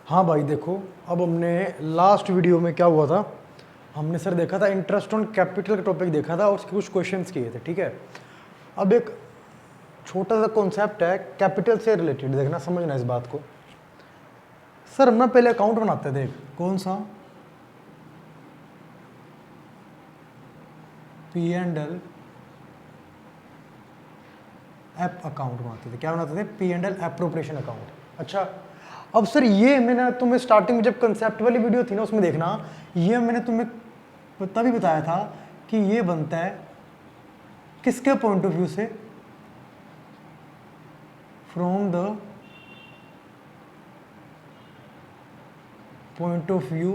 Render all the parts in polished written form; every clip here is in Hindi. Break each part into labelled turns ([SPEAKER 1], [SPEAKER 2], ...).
[SPEAKER 1] हाँ भाई देखो, अब हमने लास्ट वीडियो में क्या हुआ था, हमने सर देखा था इंटरेस्ट ऑन कैपिटल का टॉपिक देखा था और उसके कुछ क्वेश्चंस किए थे, ठीक है। अब एक छोटा सा कॉन्सेप्ट है कैपिटल से रिलेटेड, देखना समझना इस बात को। सर हम ना पहले अकाउंट बनाते थे, कौन सा, P&L एप अकाउंट बनाते थे। क्या बनाते थे? P&L appropriation account. अच्छा, अब सर ये मैंने तुम्हें स्टार्टिंग में जब कंसेप्ट वाली वीडियो थी ना उसमें देखना, ये मैंने तुम्हें तभी बताया था कि ये बनता है किसके पॉइंट ऑफ व्यू से, from the point of view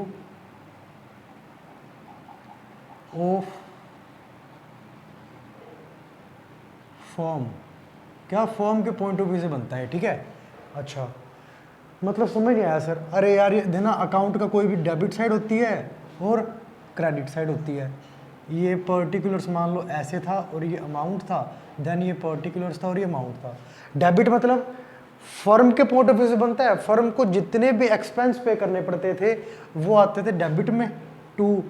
[SPEAKER 1] of form. क्या फॉर्म के पॉइंट ऑफ व्यू से बनता है, ठीक है। अच्छा, मतलब समझ नहीं आया सर। अरे यार ये देना, अकाउंट का कोई भी डेबिट साइड होती है और क्रेडिट साइड होती है। ये पर्टिकुलर्स मान लो ऐसे था और ये अमाउंट था, देन ये पर्टिकुलर्स था और ये अमाउंट था। डेबिट मतलब फर्म के पॉइंट ऑफ व्यू से बनता है, फर्म को जितने भी एक्सपेंस पे करने पड़ते थे वो आते थे डेबिट में। टू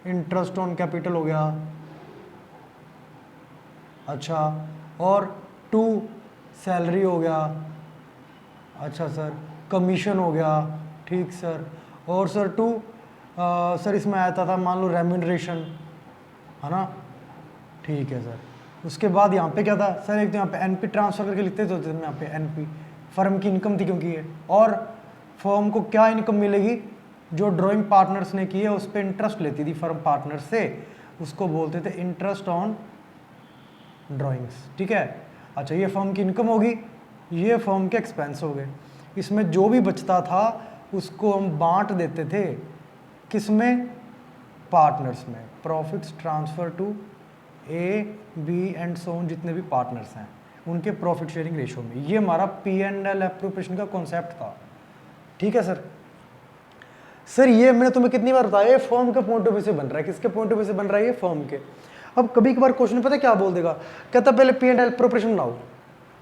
[SPEAKER 1] इंटरेस्ट ऑन कैपिटल हो गया, अच्छा, और टू सैलरी हो गया, अच्छा सर, कमीशन हो गया, ठीक सर, और सर टू सर इसमें आता था मान लो रेम्यूनरेशन, है ना, ठीक है सर। उसके बाद यहाँ पे क्या था सर, एक तो यहाँ पे एनपी ट्रांसफर करके लिखते थे यहाँ पे एनपी फर्म की इनकम थी क्योंकि ये, और फर्म को क्या इनकम मिलेगी, जो ड्राइंग पार्टनर्स ने की है उस पर इंटरेस्ट लेती थी फर्म पार्टनर से, उसको बोलते थे इंटरेस्ट ऑन ड्राइंग्स, ठीक है। अच्छा, ये फर्म की इनकम होगी, ये फर्म के एक्सपेंस हो गए। इसमें जो भी बचता था उसको हम बांट देते थे, किसमें, पार्टनर्स में। Profits transfer to A B and so on, जितने भी पार्टनर्स हैं उनके प्रॉफिट शेयरिंग रेशो में। ये हमारा P&L एप्रोप्रिएशन का कॉन्सेप्ट था, ठीक है सर। सर ये मैंने तुम्हें कितनी बार बताया, ये फर्म के पॉइंट ऑफ व्यू से बन रहा है। किसके पॉइंट ऑफ व्यू से बन रहा है? ये फर्म के। अब कभी कभार क्वेश्चन पता है क्या बोल देगा, कहता पहले P&L एप्रोप्रिएशन बनाओ,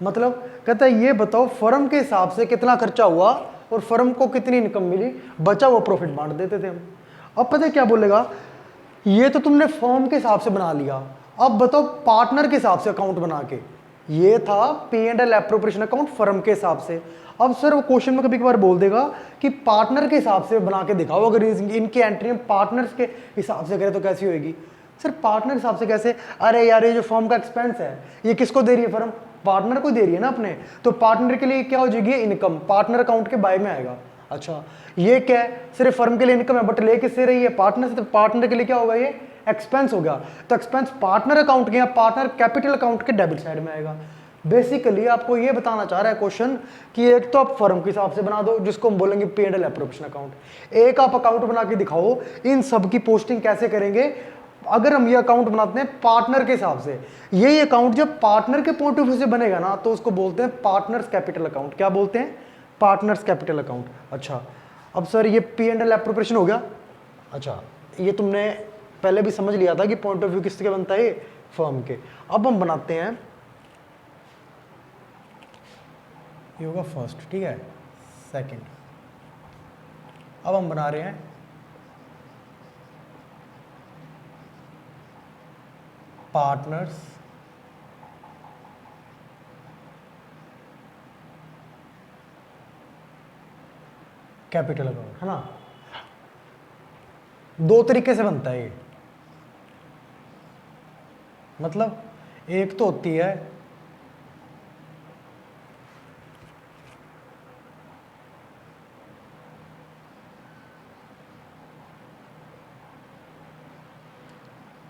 [SPEAKER 1] मतलब कहता है ये बताओ फर्म के हिसाब से कितना खर्चा हुआ और फर्म को कितनी इनकम मिली, बचा हुआ प्रॉफिट बांट देते थे हम। अब पता है क्या बोलेगा, ये तो तुमने फर्म के हिसाब से बना लिया, अब बताओ पार्टनर के हिसाब से अकाउंट बना के। ये था P&L एप्रोप्रिएशन अकाउंट फर्म के हिसाब से। अब सर वो क्वेश्चन में कभी कभार बोल देगा कि पार्टनर के हिसाब से बना के दिखाओ, अगर इनकी एंट्री हम पार्टनर्स के हिसाब से करें तो कैसी होगी। सर पार्टनर हिसाब से कैसे? अरे यार ये जो फर्म का एक्सपेंस है ये किसको दे रही है फर्म? पार्टनर को दे रही है ना अपने, तो पार्टनर के लिए क्या हो जाएगी, इनकम पार्टनर अकाउंट के बाय में आएगा। अच्छा, ये क्या है, सिर्फ फर्म के लिए इनकम है बट ले किससे रही है, पार्टनर से, तो पार्टनर के लिए क्या होगा, ये एक्सपेंस हो गया, तो एक्सपेंस पार्टनर अकाउंट के या पार्टनर कैपिटल अकाउंट के डेबिट साइड में आएगा। बेसिकली आपको ये बताना चाह रहा है क्वेश्चन कि एक तो आप फर्म के हिसाब से बना दो जिसको हम बोलेंगे P&L एप्रोप्रिएशन अकाउंट, एक आप अकाउंट बना के दिखाओ इन सब की पोस्टिंग कैसे करेंगे अगर हम ये अकाउंट बनाते हैं पार्टनर के हिसाब से। यही अकाउंट जब पार्टनर के पॉइंट ऑफ व्यू से बनेगा ना तो उसको बोलते हैं पार्टनर्स कैपिटल अकाउंट। क्या बोलते हैं? Partners capital account. अच्छा, अब सर ये P&L एप्रोप्रिएशन हो गया। अच्छा, ये तुमने पहले भी समझ लिया था कि पॉइंट ऑफ व्यू किसके बनता है, फर्म के। अब हम बनाते हैं, ये होगा फर्स्ट, ठीक है, सेकंड। अब हम बना रहे हैं पार्टनर्स कैपिटल अकाउंट, है ना। दो तरीके से बनता है ये, मतलब एक तो होती है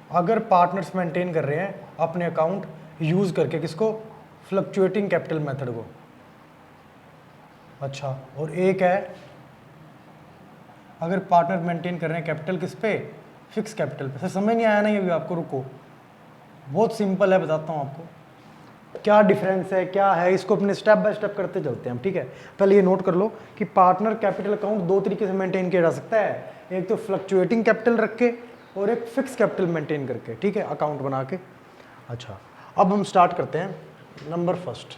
[SPEAKER 1] अगर पार्टनर्स मेंटेन कर रहे हैं अपने अकाउंट यूज करके, किसको, फ्लक्चुएटिंग कैपिटल मेथड को। अच्छा, और एक है अगर पार्टनर मेंटेन कर रहे हैं कैपिटल किस पे, फिक्स कैपिटल पे। सर समझ नहीं आया ना ये भी आपको, रुको, बहुत सिंपल है, बताता हूँ आपको क्या डिफरेंस है, क्या है, इसको अपने स्टेप बाय स्टेप करते चलते हैं हम, ठीक है। पहले ये नोट कर लो कि पार्टनर कैपिटल अकाउंट दो तरीके से मेंटेन किया जा सकता है, एक तो फ्लक्चुएटिंग कैपिटल रख के और एक फिक्स कैपिटल मेंटेन करके, ठीक है, अकाउंट बना के। अच्छा, अब हम स्टार्ट करते हैं नंबर फर्स्ट।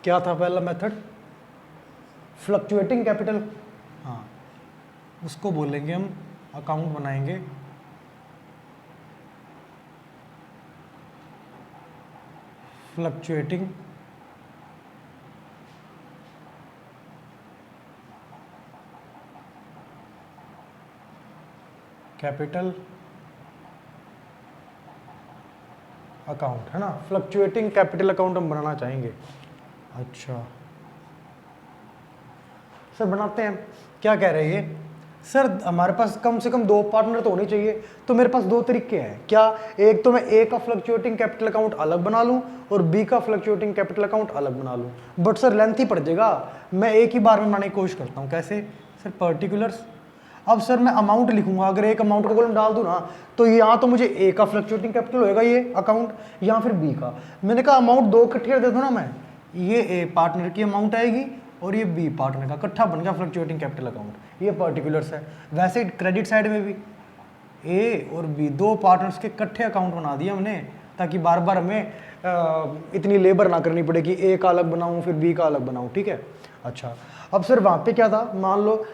[SPEAKER 1] क्या था पहला मेथड? फ्लक्चुएटिंग कैपिटल, हाँ उसको बोलेंगे हम, अकाउंट बनाएंगे फ्लक्चुएटिंग कैपिटल अकाउंट, है ना, फ्लक्चुएटिंग कैपिटल अकाउंट हम बनाना चाहेंगे। अच्छा सर बनाते हैं। क्या कह रहे हैं सर? हमारे पास कम से कम 2 पार्टनर तो होने चाहिए, तो मेरे पास 2 तरीके हैं। क्या? एक तो मैं ए का फ्लक्चुएटिंग कैपिटल अकाउंट अलग बना लूं और बी का फ्लक्चुएटिंग कैपिटल अकाउंट अलग बना लूं, बट सर लेंथ ही पड़ जाएगा। मैं एक ही बार में बनाने की कोशिश करता हूं। कैसे सर? पर्टिकुलर्स। अब सर मैं अमाउंट लिखूंगा, अगर एक अमाउंट को कॉलम डाल दूं ना, तो यहाँ तो मुझे ए का फ्लक्चुएटिंग कैपिटल होएगा ये अकाउंट, या फिर बी का। मैंने कहा अमाउंट 2 इकट्ठे दे दूं ना मैं, ये ए पार्टनर की अमाउंट आएगी और ये बी पार्टनर का, इकट्ठा बन गया फ्लक्चुएटिंग कैपिटल अकाउंट। ये पर्टिकुलर्स है। वैसे क्रेडिट साइड में भी ए और बी 2 पार्टनर्स के इकट्ठे अकाउंट बना दिए हमने, ताकि बार बार हमें इतनी लेबर ना करनी पड़े कि ए का अलग बनाऊं फिर बी का अलग बनाऊं। ठीक है। अच्छा अब सर वहाँ पे क्या था, मान लो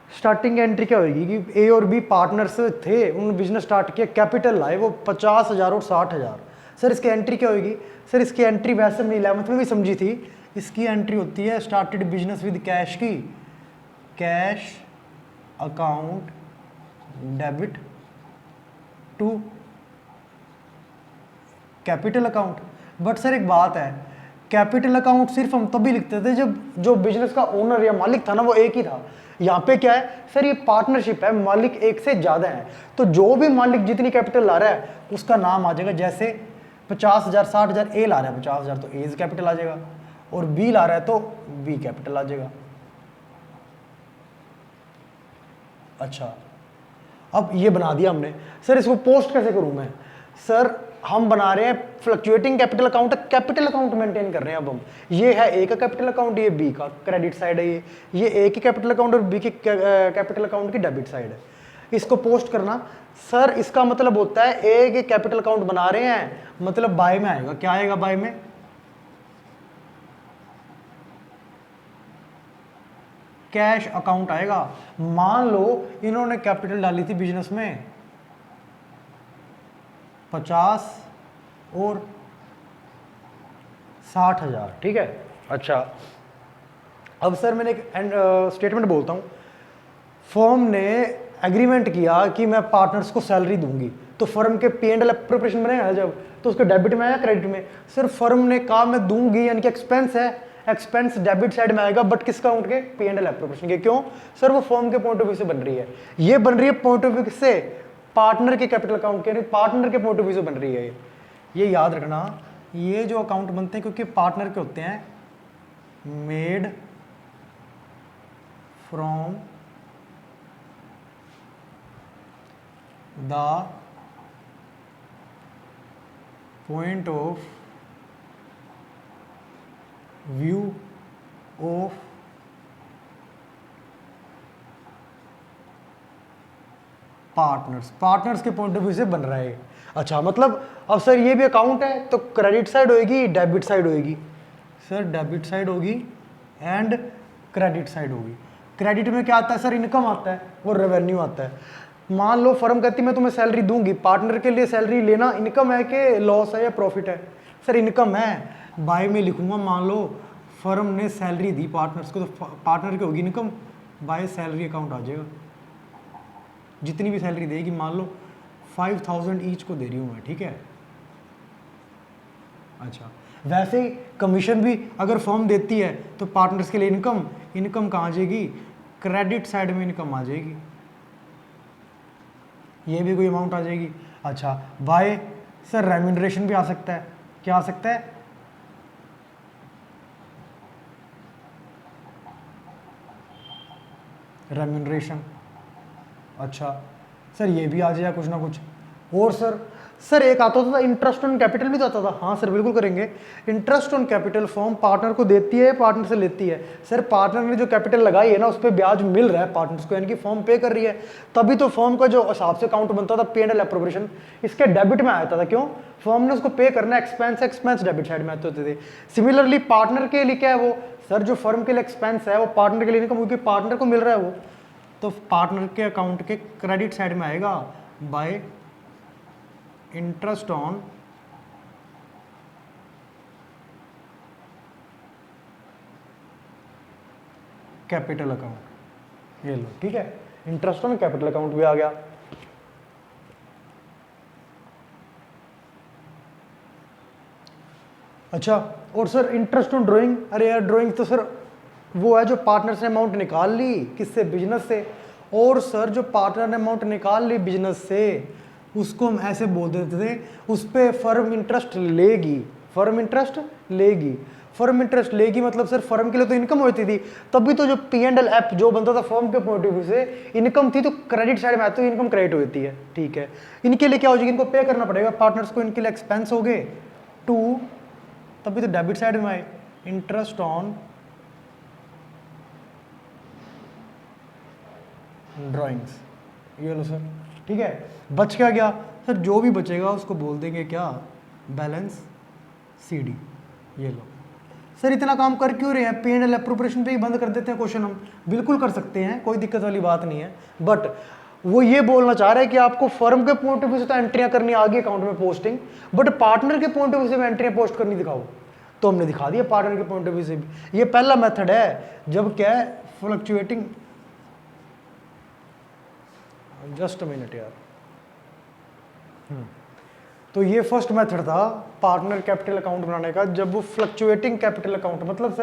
[SPEAKER 1] स्टार्टिंग एंट्री क्या होगी कि ए और बी पार्टनर्स थे, उन्होंने बिजनेस स्टार्ट किया, कैपिटल लाए वो 50,000 और 60,000। सर इसकी एंट्री क्या होगी? सर इसकी एंट्री वैसे हमने 11th में भी समझी थी, इसकी एंट्री होती है स्टार्टेड बिजनेस विद कैश की, cash account debit to capital account. But sir एक बात है, कैपिटल अकाउंट सिर्फ हम तभी लिखते थे जब जो बिजनेस का ओनर या मालिक था ना वो एक ही था। यहाँ पे क्या है सर, ये पार्टनरशिप है, मालिक एक से ज्यादा है, तो जो भी मालिक जितनी कैपिटल ला रहा है उसका नाम आ जाएगा। जैसे 50,000 60,000 ए ला रहा है 50,000 तो ए कैपिटल आ जाएगा, और बी ला रहा है तो बी कैपिटल आ जाएगा। अच्छा अब ये बना दिया हमने। सर इसको पोस्ट कैसे करूं मैं? सर हम बना रहे हैं fluctuating capital account, capital account maintain कर रहे हैं। अब हम, ये है ए का कैपिटल अकाउंट, ये बी का क्रेडिट साइड है, ये ए की कैपिटल अकाउंट और बी की कैपिटल अकाउंट की डेबिट साइड है। इसको पोस्ट करना, सर इसका मतलब होता है ए के कैपिटल अकाउंट बना रहे हैं, मतलब बाय में आएगा। क्या आएगा बाय में? कैश अकाउंट आएगा। मान लो इन्होंने कैपिटल डाली थी बिजनेस में 50 और 60,000। ठीक है। अच्छा अब सर मैंने एक स्टेटमेंट बोलता हूं, फर्म ने एग्रीमेंट किया कि मैं पार्टनर्स को सैलरी दूंगी, तो फर्म के P&L प्रिपरेशन बनेगा जब, तो उसके डेबिट में आया क्रेडिट में? सर फर्म ने कहा मैं दूंगी, यानी कि एक्सपेंस है, एक्सपेंस डेबिट साइड में आएगा, बट किस अकाउंट के? P&L प्रिपरेशन के। क्यों? सर वो फर्म के पॉइंट ऑफ व्यू से बन रही है, ये बन रही है पॉइंट ऑफ व्यू से पार्टनर के कैपिटल अकाउंट के, पार्टनर के पॉइंट ऑफ व्यू से बन रही है। ये याद रखना, ये जो अकाउंट बनते हैं क्योंकि पार्टनर के होते हैं, made from the point of view of partners, partners के पॉइंट ऑफ व्यू से बन रहा है। अच्छा मतलब अब सर ये भी अकाउंट है, तो क्रेडिट साइड होगी डेबिट साइड होगी? सर डेबिट साइड होगी एंड क्रेडिट साइड होगी। क्रेडिट में क्या आता है सर? इनकम आता है और रेवेन्यू आता है। मान लो फर्म कहती मैं तुम्हें सैलरी दूंगी, पार्टनर के लिए सैलरी लेना इनकम है कि लॉस है या प्रॉफिट है? सर इनकम है। बाय में लिखूंगा, मान लो फर्म ने सैलरी दी पार्टनर्स को, तो पार्टनर की होगी इनकम, बाय सैलरी अकाउंट आ जाएगा। जितनी भी सैलरी देगी, मान लो 5,000 ईच को दे रही हूँ मैं, ठीक है। अच्छा वैसे ही कमीशन भी अगर फर्म देती है तो पार्टनर्स के लिए इनकम, इनकम कहाँ आ जाएगी? क्रेडिट साइड में इनकम आ जाएगी, ये भी कोई अमाउंट आ जाएगी। अच्छा बाय सर रेम्यूनरेशन भी आ सकता है। क्या आ सकता है? रेम्यूनरेशन। अच्छा सर ये भी आ जाएगा कुछ ना कुछ। और सर एक आता था इंटरेस्ट ऑन कैपिटल भी तो आता था। हाँ सर बिल्कुल करेंगे। Interest on capital firm partner को देती है, पार्टनर से लेती है। सर पार्टनर ने जो कैपिटल लगाई है ना उस पर ब्याज मिल रहा है पार्टनर्स को, यानी कि फर्म पे कर रही है, तभी तो फर्म का जो हिसाब से अकाउंट बनता था P&L एप्रोप्रिएशन इसके डेबिट में आता था। क्यों? फर्म ने उसको पे करना, एक्सपेंस डेबिट साइड में आते होते थे। सिमिलरली पार्टनर के लिए क्या है वो, सर जो फर्म के लिए एक्सपेंस है वो पार्टनर के लिए इनकम, क्योंकि पार्टनर को मिल रहा है वो, तो पार्टनर के अकाउंट के क्रेडिट साइड में आएगा bye interest on capital account. ये लो, ठीक है, इंटरेस्ट ऑन कैपिटल अकाउंट भी आ गया। अच्छा, और सर इंटरेस्ट ऑन ड्राइंग, अरे यार ड्राइंग तो सर वो है जो पार्टनर से अमाउंट निकाल ली, किससे? बिजनेस से। और सर जो पार्टनर ने अमाउंट निकाल ली बिजनेस से उसको हम ऐसे बोल देते थे, उस पर फर्म इंटरेस्ट लेगी, फर्म इंटरेस्ट लेगी। फर्म इंटरेस्ट लेगी मतलब सर फर्म के लिए तो इनकम होती थी, तभी तो जो P&L ऐप जो बनता था फर्म के पॉइंट ऑफ व्यू से इनकम थी, तो क्रेडिट साइड में आती है, इनकम क्रेडिट होती है। ठीक है, इनके लिए क्या हो जाएगी, इनको पे करना पड़ेगा पार्टनर्स को, इनके लिए एक्सपेंस हो गए टू, तभी तो डेबिट साइड में आए इंटरेस्ट ऑन ड्राइंग्स। ये लो सर, ठीक है, बच क्या गया सर? जो भी बचेगा उसको बोल देंगे क्या? Balance CD। ये लो सर, इतना काम कर क्यों रहे हैं? P&L एप्रोप्रिएशन पे ही बंद कर देते हैं क्वेश्चन हम, बिल्कुल कर सकते हैं, कोई दिक्कत वाली बात नहीं है। बट वो ये बोलना चाह रहा है कि आपको फर्म के पॉइंट ऑफ व्यू से तो एंट्रियां करनी आगे अकाउंट में पोस्टिंग, बट पार्टनर के पॉइंट ऑफ व्यू से एंट्रियां पोस्ट करनी दिखाओ, तो हमने दिखा दिया पार्टनर के पॉइंट ऑफ व्यू से भी। ये पहला मेथड है जब क्या है फ्लक्चुएटिंग, जस्ट अ मिनट यार। तो ये फर्स्ट मेथड था पार्टनर कैपिटल अकाउंट बनाने का, जब वो फ्लक्चुएटिंग कैपिटल अकाउंट, मतलब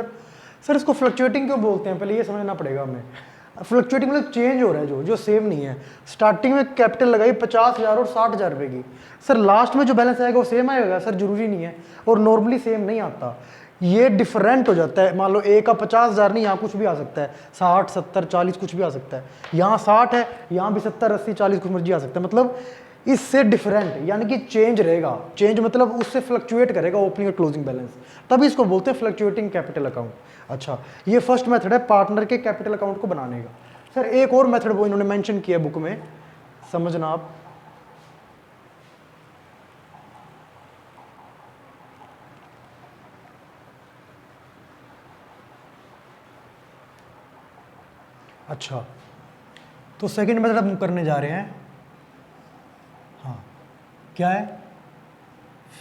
[SPEAKER 1] सर इसको फ्लक्चुएटिंग क्यों बोलते हैं, पहले ये समझना पड़ेगा हमें। फ्लक्चुएटिंग मतलब चेंज हो रहा है, जो सेम नहीं है। स्टार्टिंग में कैपिटल लगाई 50,000 और 60,000 रुपए की, सर लास्ट में जो बैलेंस आएगा वो सेम आएगा? सर जरूरी नहीं है, और नॉर्मली सेम नहीं आता, ये डिफरेंट हो जाता है। मान लो ए का 50,000 नहीं, यहाँ कुछ भी आ सकता है, 60, 70, 40 कुछ भी आ सकता है। यहाँ 60 है, यहाँ भी 70, 80, 40 कुछ मर्जी आ सकता है, मतलब इससे डिफरेंट, यानी कि चेंज रहेगा। चेंज मतलब उससे फ्लक्चुएट करेगा ओपनिंग और क्लोजिंग बैलेंस, तभी इसको बोलते हैं फ्लक्चुएटिंग कैपिटल अकाउंट। अच्छा, ये फर्स्ट मेथड है पार्टनर के कैपिटल अकाउंट को बनाने का। सर एक और मेथड वो इन्होंने मेंशन किया बुक में, समझना आप। अच्छा, तो सेकंड मेथड हम करने जा रहे हैं, हाँ क्या है?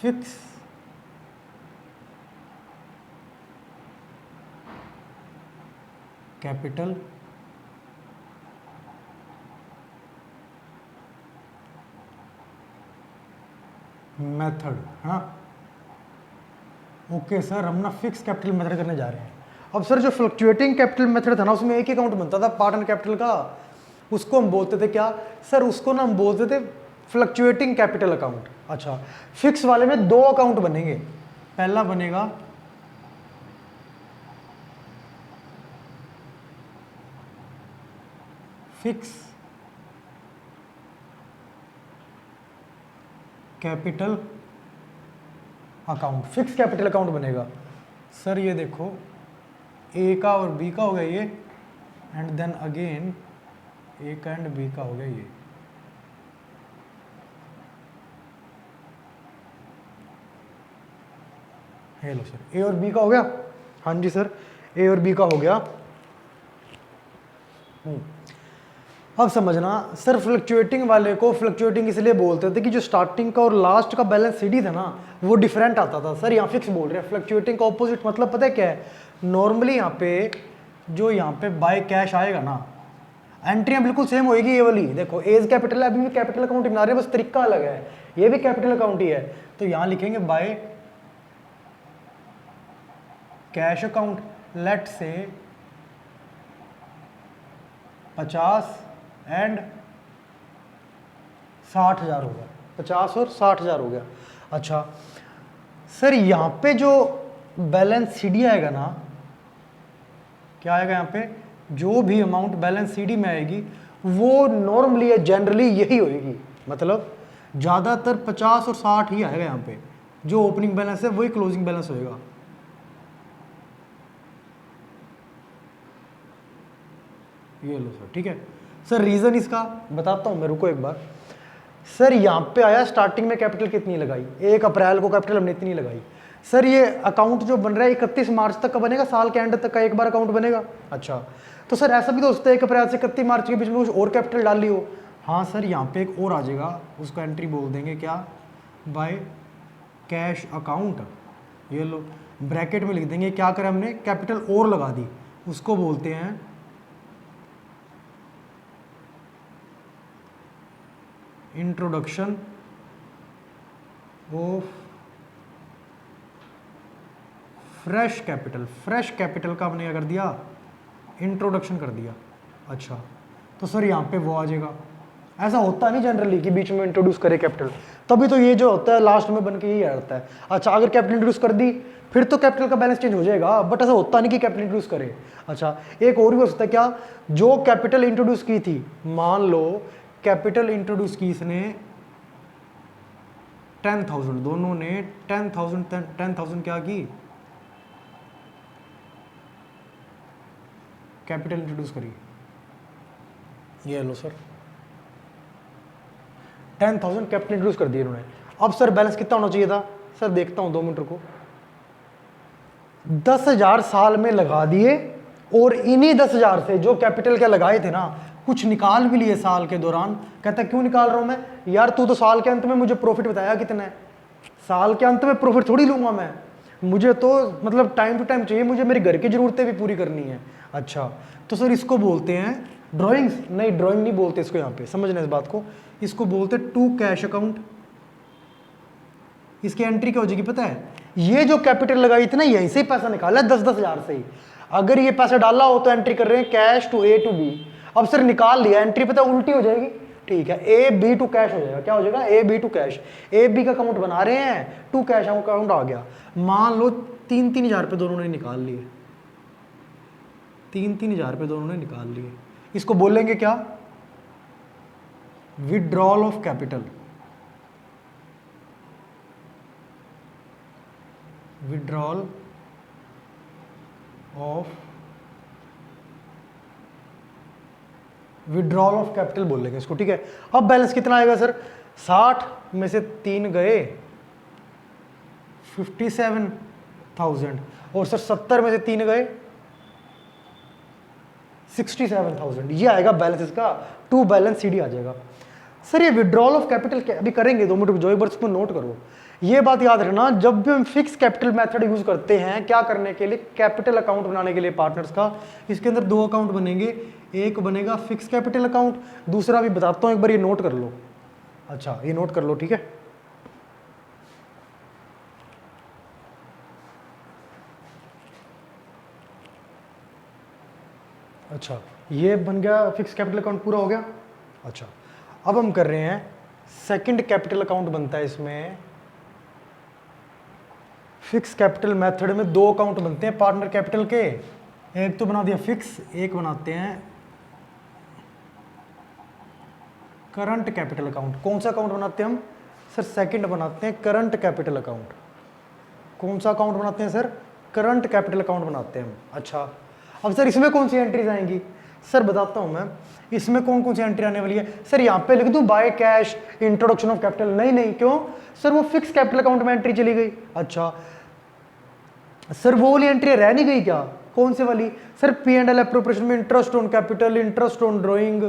[SPEAKER 1] Fix capital method. हाँ ओके सर, हम ना फिक्स कैपिटल मेथड करने जा रहे हैं। अब सर जो फ्लक्चुएटिंग कैपिटल मेथड था ना, उसमें एक ही अकाउंट बनता था पार्टनर कैपिटल का, उसको हम बोलते थे क्या सर? उसको ना हम बोलते थे फ्लक्चुएटिंग कैपिटल अकाउंट। अच्छा, फिक्स वाले में दो अकाउंट बनेंगे, पहला बनेगा fix capital account, fix capital account बनेगा। सर ये देखो, ए का और बी का हो गया ये, एंड देन अगेन ए का एंड बी का हो गया ये। हेलो सर, ए और बी का हो गया। हाँ जी सर, ए और बी का हो गया। अब समझना सर, फ्लक्चुएटिंग वाले को फ्लक्चुएटिंग इसलिए बोलते थे कि जो स्टार्टिंग का और लास्ट का बैलेंस सीडी था ना वो डिफरेंट आता था। सर यहाँ फिक्स बोल रहे हैं, फ्लक्चुएटिंग का ऑपोजिट मतलब पता है क्या है? नॉर्मली यहाँ पे जो यहाँ पे बाय कैश आएगा ना, एंट्रियाँ बिल्कुल सेम होएगी। ये वाली देखो, एज कैपिटल है, अभी भी कैपिटल अकाउंट बना रहे हैं, बस तरीका अलग है, ये भी कैपिटल अकाउंट ही है। तो यहाँ लिखेंगे बाय कैश अकाउंट, लेट से 50 एंड 60,000 हो गया, 50 और 60,000 हो गया। अच्छा सर, यहाँ पे जो बैलेंस सीडी आएगा ना, क्या आएगा यहाँ पे? जो भी अमाउंट बैलेंस सीडी में आएगी वो नॉर्मली या जनरली यही होएगी, मतलब ज़्यादातर 50 और 60 ही आएगा यहाँ पे, जो ओपनिंग बैलेंस है वही क्लोजिंग बैलेंस होएगा। ये लो सर, ठीक है सर। रीज़न इसका बताता हूँ मैं, रुको एक बार। सर यहाँ पे आया स्टार्टिंग में कैपिटल कितनी लगाई, 1 अप्रैल को कैपिटल हमने इतनी लगाई। सर ये अकाउंट जो बन रहा है 31 मार्च तक का बनेगा, साल के एंड तक का एक बार अकाउंट बनेगा। अच्छा, तो सर ऐसा भी तो हो सकता है 1 अप्रैल से 31 मार्च के बीच में कुछ और कैपिटल डाल ली हो। हाँ सर, यहाँ पे एक और आ जाएगा, उसका एंट्री बोल देंगे क्या, बाय कैश अकाउंट। ये लो ब्रैकेट में लिख देंगे, क्या करें हमने, कैपिटल और लगा दी, उसको बोलते हैं introduction of fresh capital. Fresh capital का हमने क्या कर दिया, इंट्रोडक्शन कर दिया। अच्छा, तो सर यहाँ पे वो आ जाएगा। ऐसा होता नहीं जनरली कि बीच में इंट्रोड्यूस करे कैपिटल, तभी तो ये जो होता है लास्ट में बन के ही आता है। अच्छा, अगर कैपिटल इंट्रोड्यूस कर दी फिर तो कैपिटल का बैलेंस चेंज हो जाएगा, बट ऐसा होता नहीं कि कैपिटल इंट्रोड्यूस करे। अच्छा, एक और भी हो सकता है क्या, जो कैपिटल इंट्रोड्यूस की थी, मान लो कैपिटल इंट्रोड्यूस की इसने 10,000, दोनों ने 10,000 क्या की, कैपिटल इंट्रोड्यूस करी। ये लो सर 10,000 कैपिटल इंट्रोड्यूस कर दिए इन्होंने। अब सर बैलेंस कितना होना चाहिए था, सर देखता हूं 2 मिनट को। 10,000 साल में लगा दिए, और इन्हीं 10,000 से जो कैपिटल क्या लगाए थे ना, कुछ निकाल भी लिए साल के दौरान। कहता क्यों निकाल रहा हूं मैं, यार तू तो साल के अंत में मुझे प्रॉफिट बताया कितना है, साल के अंत में प्रॉफिट थोड़ी लूंगा मैं, मुझे तो मतलब टाइम टू टाइम चाहिए, मुझे मेरी घर की जरूरतें भी पूरी करनी है। अच्छा, तो सर इसको बोलते हैं ड्राइंग्स, नहीं ड्राइंग नहीं बोलते इसको, यहाँ पे समझना इस बात को, इसको बोलते टू कैश अकाउंट। इसकी एंट्री क्या हो जाएगी पता है, ये जो कैपिटल लगाई थी ना, यहीं से ही पैसा निकाला 10-10 हजार से ही। अगर ये पैसा डाला हो तो एंट्री कर रहे हैं cash to A to B. अब सर निकाल लिया, एंट्री पता उल्टी हो जाएगी, ठीक है, ए बी टू कैश हो जाएगा। क्या हो जाएगा, A B to cash. A B का अकाउंट बना रहे हैं, टू कैश अकाउंट आ गया। मान लो 3-3 हजार रुपये दोनों ने निकाल लिए, 3-3 हजार रुपये दोनों ने निकाल लिए। इसको बोलेंगे क्या, withdrawal of capital. Withdrawal of capital बोल लेंगे इसको, ठीक है। अब बैलेंस कितना आएगा सर, 60 में से 3 गए 57,000, और सर 70 में से 3 गए 67,000। ये आएगा बैलेंस इसका, टू बैलेंस सीडी आ जाएगा। सर ये विड्रॉल ऑफ कैपिटल अभी करेंगे, 2 मिनट जो, एक बार इसको नोट करो। ये बात याद रखना, जब भी हम फिक्स कैपिटल मेथड यूज करते हैं, क्या करने के लिए, कैपिटल अकाउंट बनाने के लिए पार्टनर्स का, इसके अंदर 2 अकाउंट बनेंगे, एक बनेगा फिक्स कैपिटल अकाउंट, दूसरा भी बताता हूं, एक बार ये नोट कर लो। अच्छा, ये नोट कर लो, ठीक है। अच्छा, ये बन गया फिक्स कैपिटल अकाउंट, पूरा हो गया। अच्छा, अब हम कर रहे हैं सेकंड कैपिटल अकाउंट बनता है इसमें। फिक्स कैपिटल मेथड में 2 अकाउंट बनते हैं पार्टनर कैपिटल के, एक तो बना दिया फिक्स, एक बनाते हैं करंट कैपिटल अकाउंट। कौन सा अकाउंट बनाते हैं हम, सर सेकंड बनाते हैं करंट कैपिटल अकाउंट। कौन सा अकाउंट बनाते हैं सर, करंट कैपिटल अकाउंट बनाते हैं हम। अच्छा, अब सर इसमें कौन सी एंट्रीज आएंगी, सर बताता हूं मैं, इसमें कौन कौन सी एंट्री आने वाली है। सर यहाँ पे लिख दूं by cash introduction of capital, नहीं नहीं, क्यों सर, वो फिक्स कैपिटल अकाउंट में एंट्री चली गई। अच्छा सर, वो वाली एंट्री रह नहीं गई क्या, कौन से वाली, sir P and L appropriation में interest on capital, interest on drawing,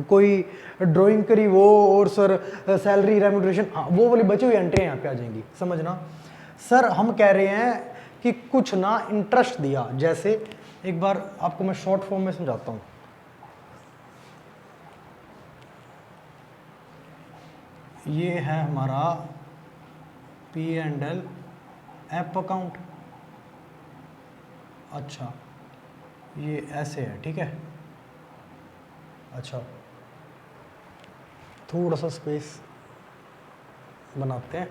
[SPEAKER 1] कोई ड्राइंग करी वो, और सर सैलरी रेम्यूनरेशन, हाँ वो वाली बची हुई एंट्री यहाँ पे आ जाएंगी, समझना। सर हम कह रहे हैं कि कुछ ना इंटरेस्ट दिया, जैसे एक बार आपको मैं शॉर्ट फॉर्म में समझाता हूँ। ये है हमारा P and L app account. अच्छा, ये ऐसे है, ठीक है। अच्छा, थोड़ा सा स्पेस बनाते हैं,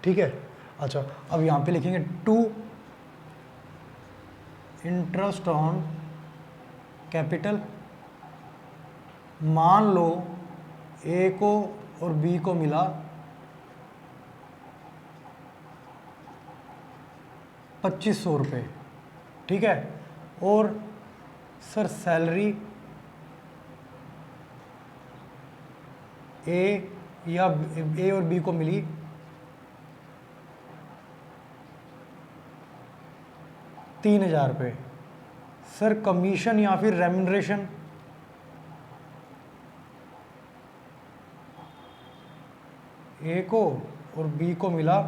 [SPEAKER 1] ठीक है। अच्छा, अब यहाँ पे लिखेंगे टू इंटरेस्ट ऑन कैपिटल। मान लो ए को और बी को मिला 2500 रुपये, ठीक है। और सर सैलरी ए और बी को मिली 3000 रुपये। सर कमीशन या फिर रेम्यूनरेशन, ए को और बी को मिला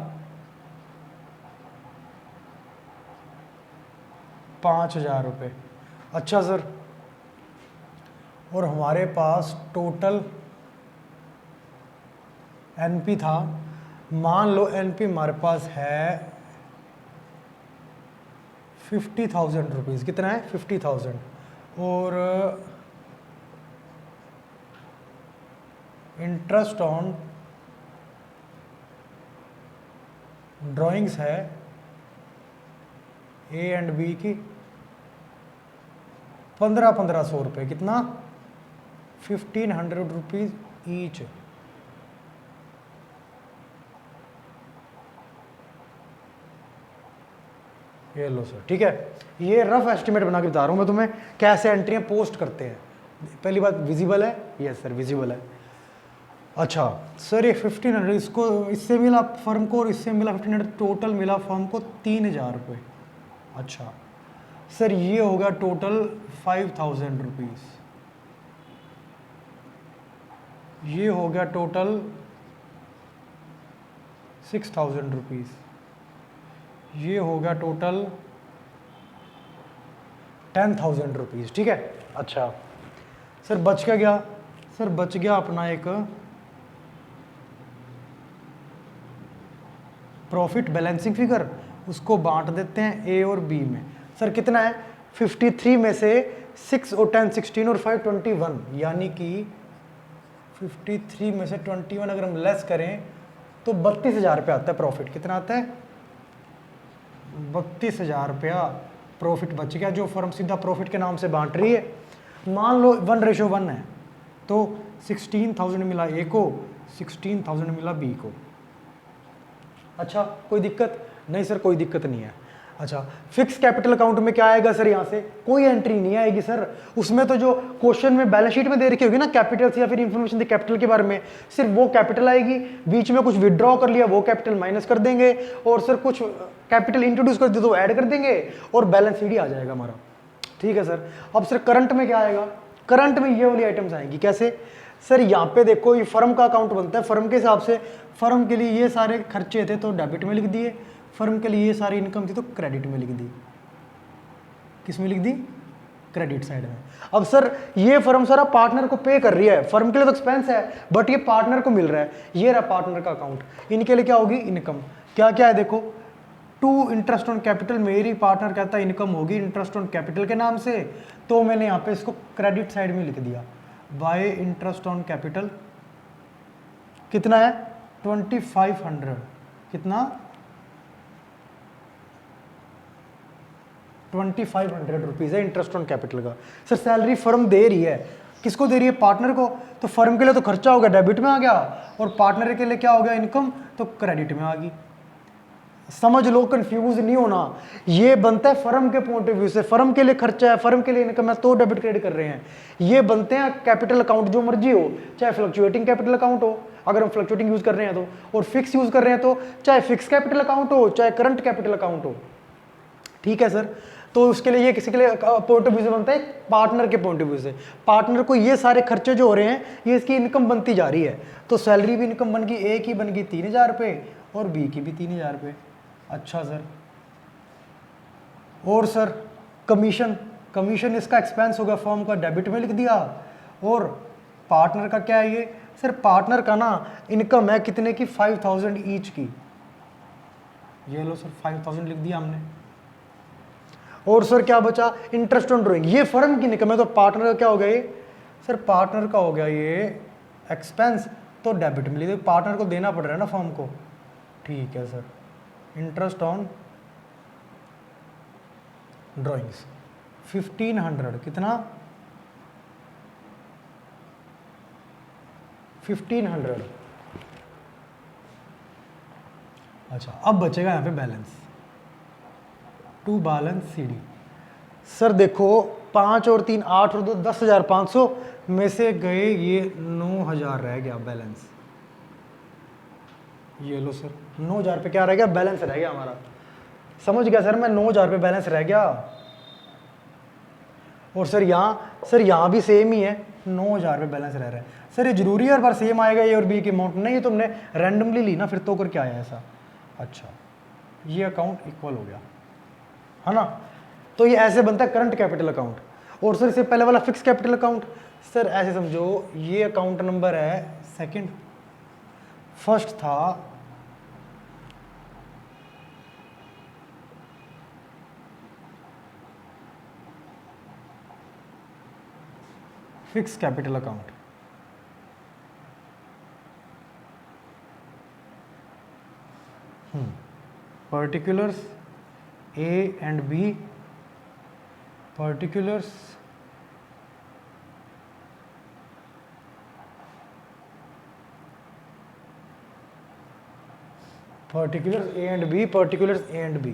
[SPEAKER 1] 5000 रुपये। अच्छा सर, और हमारे पास टोटल एनपी था, मान लो एनपी हमारे पास है 50,000 रुपीज़। कितना है? 50,000। और इंटरेस्ट ऑन ड्राइंग्स है ए एंड बी की 1500 रुपये। कितना? 1500 रुपीज़ ईच। ये लो सर, ठीक है। ये रफ एस्टिमेट बना के बता रहा हूँ मैं तुम्हें कैसे एंट्रियाँ पोस्ट करते हैं। पहली बात विजिबल है? यस सर विजिबल है। अच्छा सर, ये 1500 इसको इससे मिला फर्म को और इससे मिला 1500, टोटल मिला फर्म को 3000 रुपये। अच्छा सर, ये होगा टोटल 5000 रुपीज़। ये हो गया टोटल 6000 रुपीज़। ये हो गया टोटल 10,000 रुपीज़, ठीक है। अच्छा सर, बच क्या गया? सर बच गया अपना एक प्रॉफिट बैलेंसिंग फिगर, उसको बांट देते हैं ए और बी में। सर कितना है? 53 में से 6 और 10 16 और 5 21, यानी कि 53 में से 21 अगर हम लेस करें तो 32,000 रुपये आता है प्रॉफिट। कितना आता है? 32,000 रुपया प्रॉफिट बच गया, जो फर्म सीधा प्रॉफिट के नाम से बांट रही है। मान लो 1:1 है, तो 16,000 मिला ए को, 16,000 मिला बी को। अच्छा कोई दिक्कत? नहीं सर कोई दिक्कत नहीं है। अच्छा फिक्स कैपिटल अकाउंट में क्या आएगा सर? यहाँ से कोई एंट्री नहीं आएगी सर। उसमें तो जो क्वेश्चन में बैलेंस शीट में दे रखी होगी ना कैपिटल या फिर इंफॉर्मेशन दी कैपिटल के बारे में, सिर्फ वो कैपिटल आएगी। बीच में कुछ विड्रॉ कर लिया वो कैपिटल माइनस कर देंगे, और सर कुछ कैपिटल इंट्रोड्यूस कर दिया तो ऐड कर देंगे, और बैलेंस शीट ही आ जाएगा हमारा। ठीक है सर। अब सर करंट में क्या आएगा? करंट में ये वाली आइटम्स आएंगी। कैसे सर? यहाँ पे देखो, ये फर्म का अकाउंट बनता है, फर्म के हिसाब से फर्म के लिए ये सारे खर्चे थे तो डेबिट में लिख दिए, फर्म के लिए ये सारी इनकम थी तो क्रेडिट में लिख दी। किस में लिख दी? क्रेडिट साइड में। अब सर ये फर्म सारा पार्टनर को पे कर रही है, फर्म के लिए तो एक्सपेंस है बट ये पार्टनर को मिल रहा है, ये रहा पार्टनर का अकाउंट। इनके लिए क्या होगी? इनकम। क्या क्या है देखो, टू इंटरेस्ट ऑन कैपिटल, मेरी पार्टनर कहता है इनकम होगी इंटरेस्ट ऑन कैपिटल के नाम से, तो मैंने यहाँ पे इसको क्रेडिट साइड में लिख दिया, बाय इंटरेस्ट ऑन कैपिटल। कितना है? 2500। कितना? 2500 रुपीज़ है इंटरेस्ट ऑन कैपिटल का। सर सैलरी फर्म दे रही है, किसको दे रही है? पार्टनर को। तो फर्म के लिए तो खर्चा हो गया, डेबिट में आ गया, और पार्टनर के लिए क्या हो गया? इनकम, तो क्रेडिट में आ गई। समझ लो, कंफ्यूज नहीं होना। ये बनता है फर्म के पॉइंट ऑफ व्यू से, फर्म के लिए खर्चा है, फर्म के लिए इनकम है, तो डेबिट क्रेडिट कर रहे हैं। ये बनते हैं कैपिटल अकाउंट जो मर्जी हो, चाहे फ्लक्चुएटिंग कैपिटल अकाउंट हो अगर हम फ्लक्चुएटिंग यूज कर रहे हैं तो, और फिक्स यूज कर रहे हैं तो, चाहे फिक्स कैपिटल अकाउंट हो चाहे करंट कैपिटल अकाउंट हो। ठीक है सर। तो उसके लिए ये किसी के लिए पॉइंट ऑफ व्यू से बनता है, पार्टनर के पॉइंट ऑफ व्यू से। पार्टनर को ये सारे खर्चे जो हो रहे हैं ये इसकी इनकम बनती जा रही है, तो सैलरी भी इनकम बन गई, ए की बन गई 3000 रुपये और बी की भी 3000 रुपये। अच्छा सर। और सर कमीशन, कमीशन इसका एक्सपेंस होगा, फर्म का डेबिट में लिख दिया, और पार्टनर का क्या है? ये सर पार्टनर का ना इनकम है कितने की? 5000 ईच की। ये लो सर 5000 लिख दिया हमने। और सर क्या बचा? इंटरेस्ट ऑन ड्राइंग, ये फर्म की इनकम है, तो पार्टनर का क्या हो गया? ये सर पार्टनर का हो गया ये एक्सपेंस, तो डेबिट में लिख दिया, पार्टनर को देना पड़ रहा है ना फर्म को। ठीक है सर। Interest on drawings 1500। कितना? 1500। अच्छा, अब बचेगा यहाँ पे balance, to balance CD। Sir देखो 5 और 3 8 और 2 10,500 में से गए ये 9,000 रह गया बैलेंस। ये लो सर 9,000 पे क्या रह गया, बैलेंस रह गया हमारा। समझ गया सर मैं, 9,000 पे बैलेंस रह गया। और सर यहाँ भी सेम ही है, 9,000 पे बैलेंस रह रहा है। सर ये जरूरी है हर बार सेम आएगा ए और बी की अमाउंट? नहीं, ये तुमने रैंडमली ली ना, फिर तो करके आया ऐसा। अच्छा, ये अकाउंट इक्वल हो गया है ना। तो ये ऐसे बनता है करंट कैपिटल अकाउंट। और सर इससे पहले वाला फिक्स कैपिटल अकाउंट, सर ऐसे समझो ये अकाउंट नंबर है सेकंड, फर्स्ट था fix capital account, particulars A and B, particulars A and B, particulars A and B।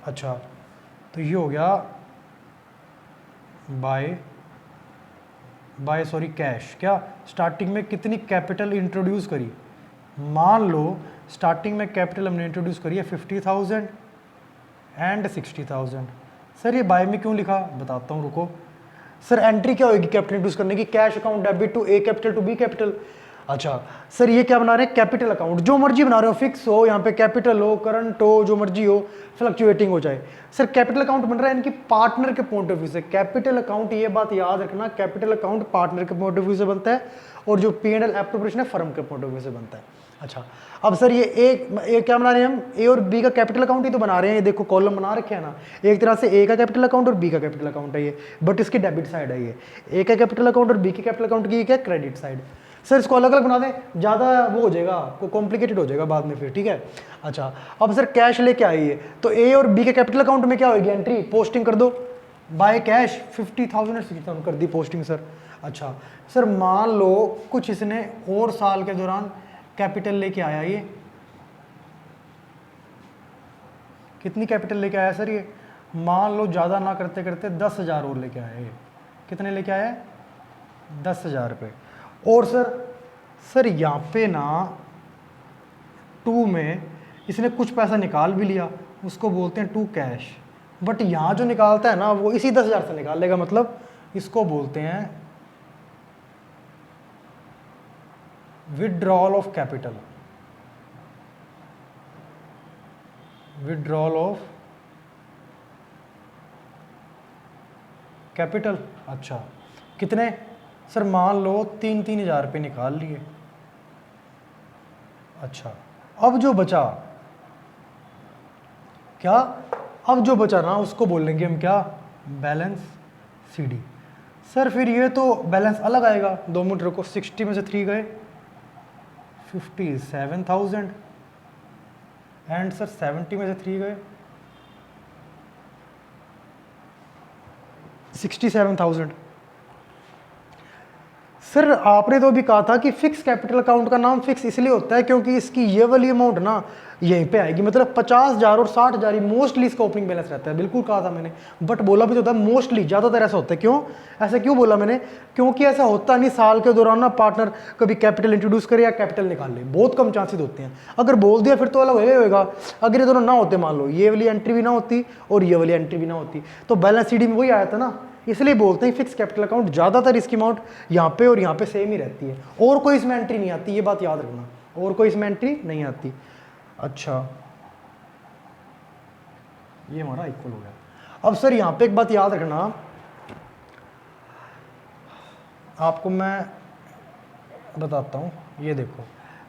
[SPEAKER 1] अच्छा, तो ये हो गया बाय सॉरी कैश। क्या स्टार्टिंग में कितनी कैपिटल इंट्रोड्यूस करी? मान लो स्टार्टिंग में कैपिटल हमने इंट्रोड्यूस करी है 50,000 एंड 60,000। सर ये बाय में क्यों लिखा, बताता हूँ रुको। सर एंट्री क्या होगी कैपिटल इंट्रोड्यूस करने की? Cash account debit to A capital to B capital. अच्छा सर ये क्या बना रहे हैं, कैपिटल अकाउंट, जो मर्जी बना रहे हो, फिक्स हो, यहाँ पे कैपिटल हो, करंट हो, जो मर्जी हो, फ्लक्चुएटिंग हो जाए। सर कैपिटल अकाउंट बन रहा है इनकी पार्टनर के पॉइंट ऑफ व्यू से। कैपिटल अकाउंट, ये बात याद रखना, कैपिटल अकाउंट पार्टनर के पॉइंट ऑफ व्यू से बनता है, और जो P&L एप्रोप्रिएशन है फर्म के पॉइंट ऑफ व्यू से बनता है। अच्छा, अब सर ये एक क्या बना रहे हैं हम, ए और बी का कैपिटल अकाउंट ही तो बना रहे हैं। ये देखो कॉलम बना रखे हैं ना, एक तरह से ए का कैपिटल अकाउंट और बी का कैपिटल अकाउंट है ये, बट इसकी डेबिट साइड है ये। ए का कैपिटल अकाउंट और बी के कैपिटल अकाउंट की क्या, क्रेडिट साइड। सर इसको अलग अलग बना दें, ज़्यादा वो हो जाएगा, कॉम्प्लिकेटेड हो जाएगा बाद में फिर, ठीक है। अच्छा, अब सर कैश लेके आइए, तो ए और बी के कैपिटल अकाउंट में क्या होगी एंट्री, पोस्टिंग कर दो, बाय कैश 50,000 और 60,000 कर दी पोस्टिंग सर। अच्छा सर मान लो कुछ इसने और साल के दौरान कैपिटल लेके आया, ये कितनी कैपिटल लेके आया सर, ये मान लो ज़्यादा ना करते करते 10,000 और लेके आया। ये कितने लेके आया, 10,000 रुपये। और सर यहाँ पे ना 2 में इसने कुछ पैसा निकाल भी लिया, उसको बोलते हैं 2 कैश। बट यहाँ जो निकालता है ना वो इसी 10,000 से निकाल लेगा, मतलब इसको बोलते हैं withdrawal of capital, withdrawal of capital. अच्छा कितने सर, मान लो 3,000 रुपये निकाल लिए। अच्छा अब जो बचा क्या, अब जो बचा ना उसको बोल लेंगे हम क्या, बैलेंस CD। सर फिर ये तो बैलेंस अलग आएगा, 2 मिनट रुको, 60 में से 3 गए 57,000 एंड सर 70 में से 3 गए 67,000। सर आपने तो अभी कहा था कि फिक्स कैपिटल अकाउंट का नाम फिक्स इसलिए होता है क्योंकि इसकी ये वाली अमाउंट ना यहीं पे आएगी, मतलब 50,000 और 60,000 मोस्टली इसका ओपनिंग बैलेंस रहता है। बिल्कुल कहा था मैंने, बट बोला भी तो था मोस्टली, ज़्यादातर ऐसा होता है। क्यों ऐसा क्यों बोला मैंने, क्योंकि ऐसा होता नहीं साल के दौरान ना पार्टनर कभी कैपिटल इंट्रोड्यूस करे या कैपिटल निकाल ले, बहुत कम चांसेस होते हैं। अगर बोल दिया फिर तो अलग होगा। अगर ये दोनों ना होते, मान लो ये वाली एंट्री भी ना होती और ये वाली एंट्री भी ना होती, तो बैलेंस CD में वही आया था ना, इसलिए बोलते हैं फिक्स कैपिटल अकाउंट। ज़्यादातर इसकी अमाउंट यहाँ पे और यहाँ पे सेम ही रहती है, और कोई इसमें एंट्री नहीं आती, ये बात याद रखना, और कोई इसमें एंट्री नहीं आती। अच्छा ये हमारा इक्वल हो गया। अब सर यहाँ पे एक बात याद रखना, आपको मैं बताता हूँ, ये देखो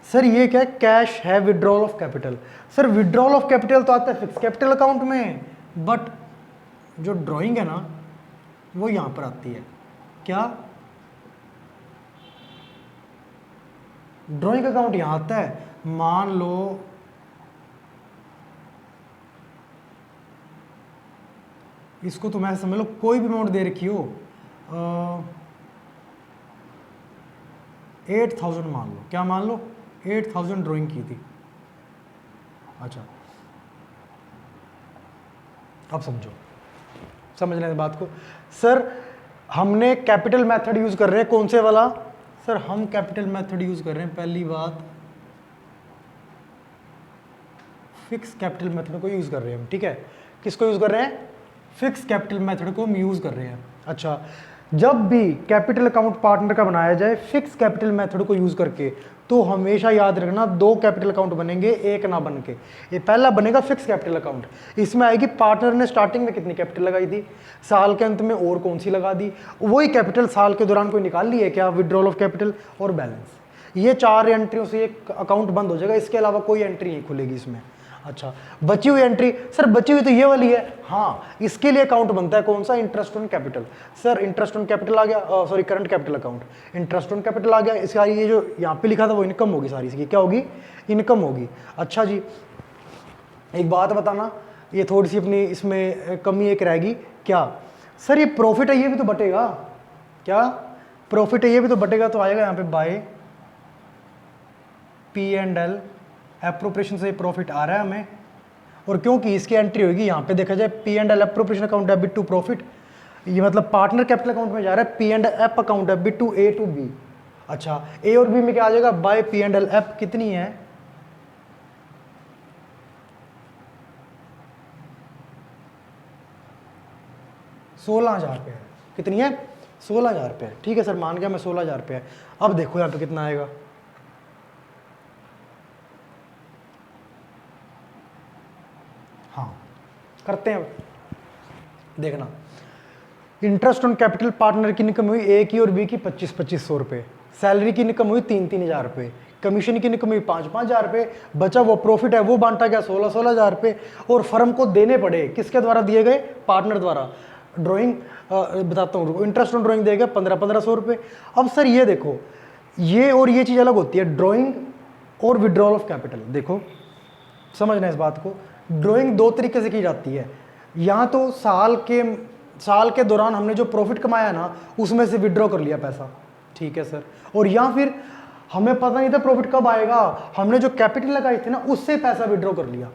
[SPEAKER 1] सर ये क्या है, कैश है withdrawal of capital. Sir withdrawal of capital तो आता है फिक्स कैपिटल अकाउंट में, बट जो ड्राइंग है ना वो यहां पर आती है। क्या ड्राइंग अकाउंट यहां आता है, मान लो इसको तुम ऐसे समझ लो, कोई भी अमाउंट दे रखी हो 8,000 मान लो, क्या मान लो 8,000 ड्राइंग की थी। अच्छा अब समझो, समझना इस बात को। सर हमने कैपिटल मेथड यूज कर रहे हैं, कौन से वाला? सर हम कैपिटल मेथड यूज कर रहे हैं, पहली बात फिक्स कैपिटल मेथड को यूज कर रहे हैं हम, ठीक है। किसको यूज कर रहे हैं? फिक्स कैपिटल मेथड को हम यूज कर रहे हैं। अच्छा, जब भी कैपिटल अकाउंट पार्टनर का बनाया जाए फिक्स कैपिटल मेथड को यूज करके, तो हमेशा याद रखना दो कैपिटल अकाउंट बनेंगे, एक ना बन के। ये पहला बनेगा फिक्स कैपिटल अकाउंट, इसमें आएगी पार्टनर ने स्टार्टिंग में कितनी कैपिटल लगाई थी, साल के अंत में और कौन सी लगा दी, वही कैपिटल साल के दौरान कोई निकाल ली है क्या, विड्रॉल ऑफ कैपिटल और बैलेंस। ये 4 एंट्रियों से एक अकाउंट बंद हो जाएगा, इसके अलावा कोई एंट्री नहीं खुलेगी इसमें। अच्छा, बची हुई एंट्री, सर बची हुई तो ये वाली है, हाँ इसके लिए अकाउंट बनता है कौन सा, interest on capital. Sir interest on capital आ गया, sorry current capital account, interest on capital आ गया, इसका ये जो यहाँ पे लिखा था वो इनकम होगी सारी, इसकी क्या होगी, इनकम होगी। अच्छा जी, एक बात बताना, ये थोड़ी सी अपनी इसमें कमी एक रहेगी, क्या सर ये प्रॉफिट है ये भी तो बटेगा, क्या प्रॉफिट है ये भी तो बटेगा, तो आएगा यहाँ पे बाय P&L एप्रोप्रिएशन से प्रॉफिट आ रहा है हमें, और क्योंकि इसकी एंट्री होगी यहाँ पे देखा जाए P&L appropriation account debit to profit, ये मतलब पार्टनर कैपिटल अकाउंट में जा रहा है P&L account debit to A to B। अच्छा, A और B में क्या आ जाएगा, बाय P&L एप कितनी है, 16,000 रुपये है, कितनी है, 16,000 रुपये है, ठीक है सर मान गया मैं 16,000 रुपये है। अब देखो यहाँ पे कितना आएगा, हाँ करते हैं, देखना इंटरेस्ट ऑन कैपिटल पार्टनर की इनकम हुई ए की और बी की 25-2500 रुपये, सैलरी की इनकम हुई 3-3 हज़ार रुपये, कमीशन की इनकम हुई 5-5 हज़ार रुपये, बचा वो प्रॉफिट है वो बांटा गया 16-16 हज़ार रुपये, और फर्म को देने पड़े किसके द्वारा दिए गए, पार्टनर द्वारा। ड्राइंग बताता हूँ, इंटरेस्ट ऑन ड्राइंग देगा 1500-1500 रुपये। अब सर ये देखो, ये और ये चीज़ अलग होती है, ड्राइंग और विड्रॉल ऑफ कैपिटल। देखो समझना इस बात को, ड्राइंग दो तरीके से की जाती है, या तो साल के दौरान हमने जो प्रॉफिट कमाया ना उसमें से विड्रॉ कर लिया पैसा, ठीक है सर, और या फिर हमें पता नहीं था प्रॉफिट कब आएगा, हमने जो कैपिटल लगाई थी ना उससे पैसा विड्रॉ कर लिया।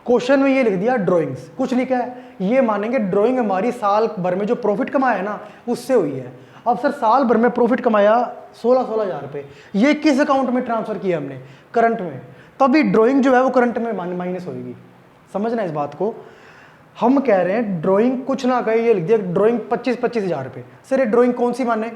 [SPEAKER 1] क्वेश्चन में ये लिख दिया ड्राइंग्स, कुछ लिखा है, ये मानेंगे ड्राइंग हमारी साल भर में जो प्रॉफिट कमाया है ना उससे हुई है। अब सर साल भर में प्रॉफिट कमाया 16-16 हज़ार रुपये, ये किस अकाउंट में ट्रांसफर किया हमने, करंट में, तभी ड्राइंग जो है वो करंट में माइनस होगी। समझना इस बात को, हम कह रहे हैं ड्राइंग कुछ ना कहे, ये लिख दिया ड्राइंग 25-25 हज़ार रुपये। सर ये ड्राइंग कौन सी माने,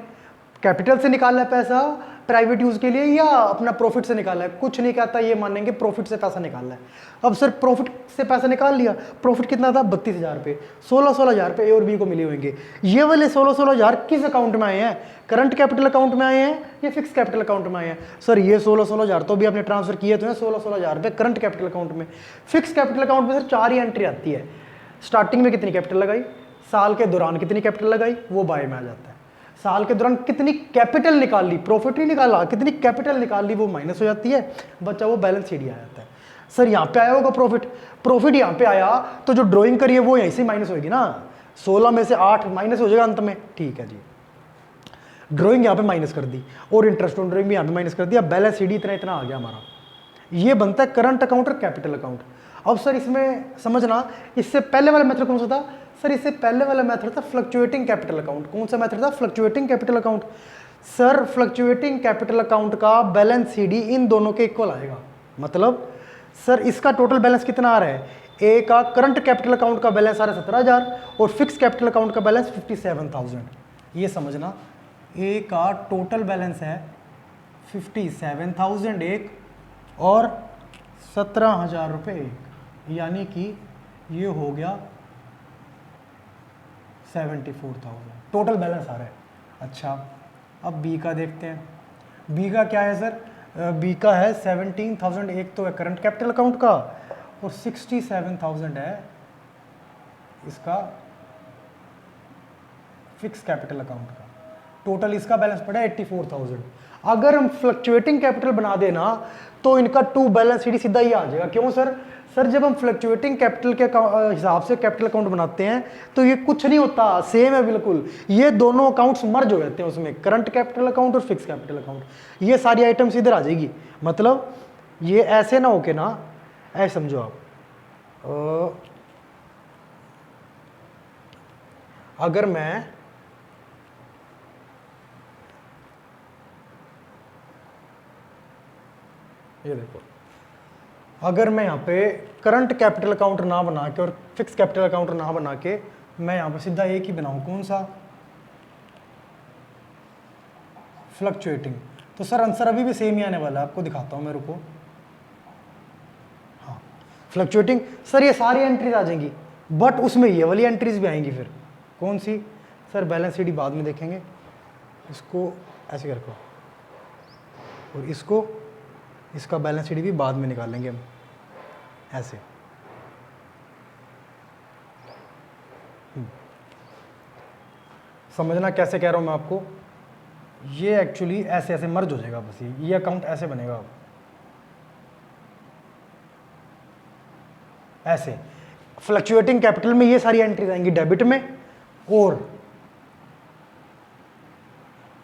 [SPEAKER 1] कैपिटल से निकाला है पैसा प्राइवेट यूज के लिए या अपना प्रॉफिट से निकाला है, कुछ नहीं कहता, ये मानेंगे प्रॉफिट से पैसा निकालना है। अब सर प्रॉफिट से पैसा निकाल लिया, प्रॉफिट कितना था 32 हज़ार रुपये, 16-16 हज़ार रुपये ए और बी को मिले होंगे। ये वाले 16-16 हज़ार किस अकाउंट में आए हैं, करंट कैपिटल अकाउंट में आए हैं या फिक्स कैपिटल अकाउंट में आए हैं। सर ये 16-16 हज़ार तो भी आपने ट्रांसफर किए तो हैं, 16-16 हज़ार रुपये करंट कैपिटल अकाउंट में। फिक्स कैपिटल अकाउंट में सर 4 ही एंट्री आती है, स्टार्टिंग में कितनी कैपिटल लगाई, साल के दौरान कितनी कैपिटल लगाई, वो बाय में आ जाता है, साल के दौरान कितनी कैपिटल निकाल ली, प्रॉफिट नहीं निकाला, कितनी कैपिटल निकाल ली वो माइनस हो जाती है, बच्चा वो बैलेंस शीट आ जाता है। सर यहाँ पे आया होगा प्रॉफिट यहाँ पे आया तो जो ड्राइंग करी है वो यहीं से माइनस होगी ना, 16 में से 8 माइनस हो जाएगा अंत में, ठीक है जी। ड्राइंग यहाँ पे माइनस कर दी और इंटरेस्ट ऑन ड्राइंग भी यहाँ पे माइनस कर दिया, बैलेंस शीट इतना आ गया हमारा, ये बनता है करंट अकाउंट और कैपिटल अकाउंट। अब सर इसमें समझना, इससे पहले वाला मेथड कौन सा था, सर इससे पहले वाला मेथड था फ्लक्चुएटिंग कैपिटल अकाउंट। कौन सा मेथड था, fluctuating capital account. Sir fluctuating capital account का बैलेंस सीडी इन दोनों के इक्वल आएगा, मतलब सर इसका टोटल बैलेंस कितना आ रहा है, ए का करंट कैपिटल अकाउंट का बैलेंस आ रहा है 17,000 और फिक्स कैपिटल अकाउंट का बैलेंस 57,000। ये समझना, ए का टोटल बैलेंस है 57,000 एक और 17,000 रुपये एक, यानी कि ये हो गया 74,000 टोटल बैलेंस आ रहा है। अच्छा अब बी का देखते हैं, बी का क्या है सर, बी का है 17,000 एक तो है करंट कैपिटल अकाउंट का और 67,000 है इसका फिक्स कैपिटल अकाउंट का, टोटल इसका बैलेंस पड़ा 84,000। अगर हम फ्लक्चुएटिंग कैपिटल बना देना तो इनका टू बैलेंस सीधी सीधा ही आ जाएगा। क्यों सर, जब हम फ्लक्चुएटिंग कैपिटल के हिसाब से कैपिटल अकाउंट बनाते हैं तो ये कुछ नहीं होता, सेम है बिल्कुल, ये दोनों अकाउंट्स मर्ज हो जाते हैं उसमें, करंट कैपिटल अकाउंट और फिक्स कैपिटल अकाउंट, ये सारी आइटम्स इधर आ जाएगी। मतलब ये ऐसे ना हो के ना, ऐसे समझो आप, अगर मैं ये देखो, अगर मैं यहाँ पे करंट कैपिटल अकाउंट ना बना के और फिक्स कैपिटल अकाउंट ना बना के मैं यहाँ पे सीधा एक ही बनाऊँ, कौन सा, फ्लक्चुएटिंग, तो सर आंसर अभी भी सेम ही आने वाला है, आपको दिखाता हूँ मेरे को। हाँ फ्लक्चुएटिंग, सर ये सारी एंट्रीज आ जाएंगी, बट उसमें ये वाली एंट्रीज भी आएंगी फिर, कौन सी, सर बैलेंस शीट बाद में देखेंगे, इसको ऐसे कर रखो और इसको, इसका बैलेंस शीट भी बाद में निकालेंगे हम ऐसे। समझना कैसे कह रहा हूं मैं आपको, ये एक्चुअली ऐसे ऐसे मर्ज हो जाएगा, बस ये अकाउंट ऐसे बनेगा अब ऐसे। फ्लक्चुएटिंग कैपिटल में ये सारी एंट्रीज आएंगी डेबिट में, और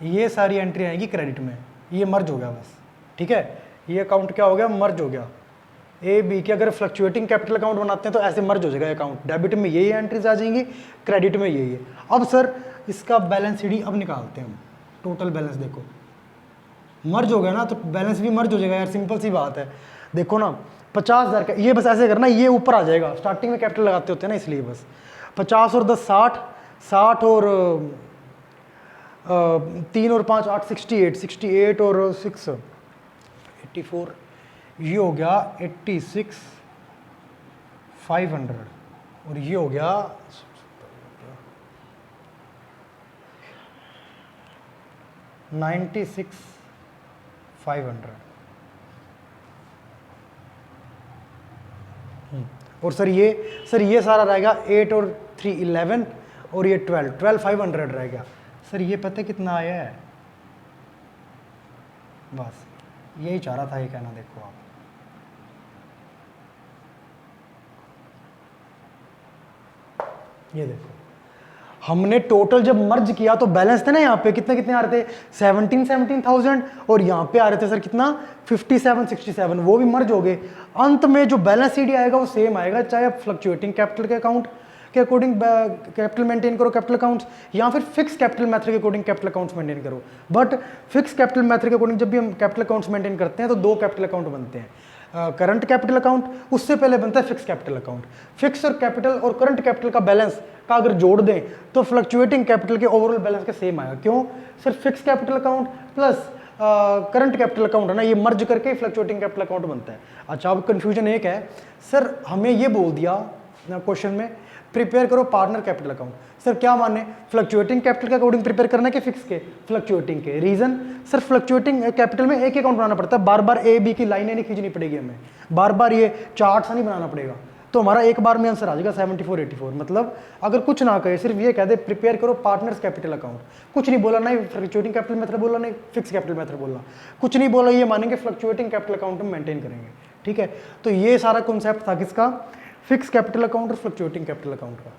[SPEAKER 1] ये सारी एंट्री आएंगी क्रेडिट में, ये मर्ज हो गया बस, ठीक है। ये अकाउंट क्या हो गया, मर्ज हो गया। ए बी के अगर फ्लक्चुएटिंग कैपिटल अकाउंट बनाते हैं तो ऐसे मर्ज हो जाएगा अकाउंट, डेबिट में ये एंट्रीज आ जाएंगी, क्रेडिट में ये। अब सर इसका बैलेंस शीट अब निकालते हैं हम, टोटल बैलेंस देखो मर्ज हो गया ना, तो बैलेंस भी मर्ज हो जाएगा यार, सिंपल सी बात है। देखो ना 50,000 का, ये बस ऐसे करना, ये ऊपर आ जाएगा, स्टार्टिंग में कैपिटल लगाते होते हैं ना, इसलिए बस 50 और 10 60, 60 और 3 और 5 8 68, 68 और 6 84, ये हो गया 86,500, और ये हो गया 96,500। और सर ये सारा रहेगा 8 और 3 11, और ये 12,500 रहेगा। सर ये पता कितना आया है, बस यही चाह रहा था ये कहना। देखो आप, ये देखो हमने टोटल जब मर्ज किया तो बैलेंस थे ना यहाँ पे कितने कितने आ रहे थे, 17,000, और यहाँ पे आ रहे थे सर कितना 57,67, वो भी मर्ज हो गए। अंत में जो बैलेंस शीट आएगा वो सेम आएगा, चाहे आप फ्लक्चुएटिंग कैपिटल के अकाउंट के अकॉर्डिंग कैपिटल मेंटेन करो कैपिटल अकाउंट्स, या फिर फिक्स कैपिटल मेथड के अकॉर्डिंग कैपिटल अकाउंट्स मेंटेन करो। बट फिक्स कैपिटल मेथड के अकॉर्डिंग जब भी हम कैपिटल अकाउंट्स मेंटेन करते हैं तो दो कैपिटल अकाउंट बनते हैं, करंट कैपिटल अकाउंट, उससे पहले बनता है फिक्स कैपिटल अकाउंट। फिक्स और कैपिटल और करंट कैपिटल का बैलेंस का अगर जोड़ दें तो फ्लक्चुएटिंग कैपिटल के ओवरऑल बैलेंस के सेम आएगा। क्यों, सिर्फ fix capital account plus current capital account है ना, ये मर्ज करके फ्लक्चुएटिंग कैपिटल अकाउंट बनता है। अच्छा, अब कंफ्यूजन एक है, सर हमें ये बोल दिया क्वेश्चन में प्रिपेयर करो पार्टनर कैपिटल अकाउंट। सर क्या माने, फ्लक्चुएटिंग कैपिटल के अकॉर्डिंग प्रिपेयर करना है कि फिक्स के, फ्लक्चुएटिंग के। रीजन, सर फ्लक्चुएटिंग कैपिटल में एक अकाउंट बनाना पड़ता है, बार बार ए बी की लाइनें नहीं खींचनी पड़ेगी हमें, बार बार ये चार्ट सा नहीं बनाना पड़ेगा। तो हमारा एक बार में आंसर आ जाएगा 74 84। मतलब अगर कुछ ना कहे, सिर्फ ये कह दे प्रिपेयर करो पार्टनर्स कैपिटल अकाउंट, कुछ नहीं बोला, नहीं फ्लक्चुएटिंग कैपिटल मेथड बोला, नहीं फिक्स कैपिटल मेथड बोला, कुछ नहीं बोला, ये मानेंगे फ्लक्चुएटिंग कैपिटल अकाउंट में मेंटेन करेंगे। ठीक है, तो ये सारा कॉन्सेप्ट था किसका, फिक्स कैपिटल अकाउंट और फ्लक्चुएटिंग कैपिटल अकाउंट का।